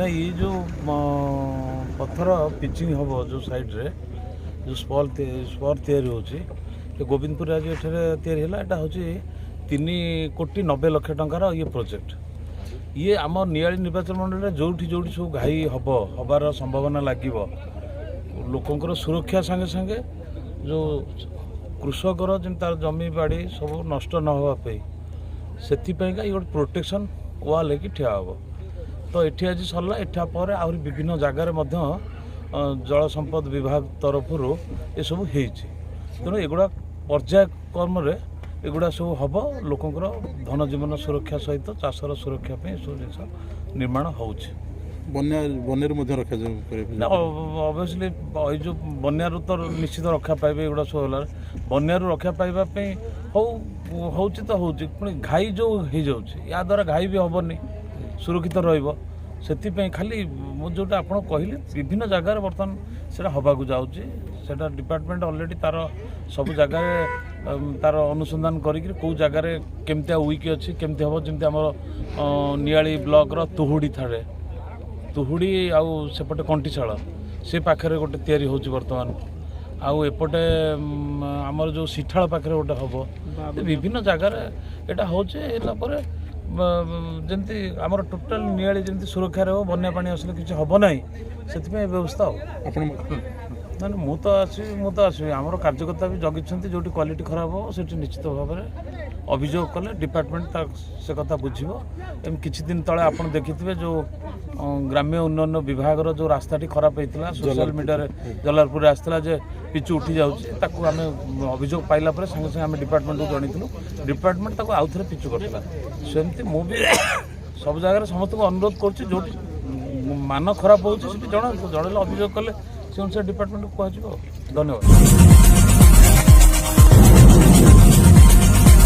ना ये जो पत्थर पिचिंग हम जो साइड्रे जो स्पॉर तैयारी होची गोविंदपुर आज ये हूँ 3,90,00,000 टंकार ये प्रोजेक्ट ये आम नियाली निर्वाचन मंडल में जोठी सब घाई हबार संभावना लगे लोकंर सुरक्षा संगे संगे जो कृषकर जिन तार जमी बाड़ी सब नष्ट न होगापी से ये गोटे प्रोटेक्शन वाल है ठिया हम तो ये आज सरला एठा पर आहरी विभिन्न जगार जल संपद विभाग तरफ ये सब तेणु एगुड़ा पर्याय क्रम एगुड़ा सब हम लोकंर धन जीवन सुरक्षा सहित चाषर सुरक्षा सब जिन निर्माण हो अभियसली जो बन्यारू तो निश्चित रक्षा पाइबे एगुड़ा सब है बन्यारू रक्षा पाइबापी हूँ तो हूँ पुणी घाई जो हो या द्वारा घाई भी हेनी सुरक्षित रही खाली जोटा आप कहले विभिन्न जगार बर्तमान से हवा जाटा डिपार्टमेंट ऑलरेडी तार सब जगह तार अनुसंधान कौ जगार केमती वीक अच्छी केमती हम जमी आम नियाली ब्लॉक तुहुड़ी थाड़े तुहुड़ी आउ सेपटे कंटीशाल से पाखे गोटे तैयारी होची बर्तमान आउ एपटे आमर जो सिठाल पाखे गोटे हम विभिन्न जगार यहाँ होपर जमी आमर टोटाल नियाली जमी सुरक्षा रहा बन्या पानी आसले किसी हम ना से व्यवस्था ना मु तो आसबि आमर कार्यकर्ता भी जगिंट जो क्वालिटी खराब हो से निश्चित भाव में अभियोग कले डिपार्टमेंट से कथा बुझे किछि दिन तले आप देखिथे जो ग्राम्य उन्नयन विभाग जो रास्ताटी खराब होता सोशल मीडिया जलालपुर आसला जे पिचु उठी जाऊँ आम अभियोग पाइला संगे संगे आम डिपार्टमेंट को जनइलु डिपार्टमेंट आउ थे पिचु करता सेमती मु भी सब जगह समस्त को अनुरोध कर मान खराब हो जन अभियोग कले से अनुसार डिपार्टमेंट को कह धन्यवाद।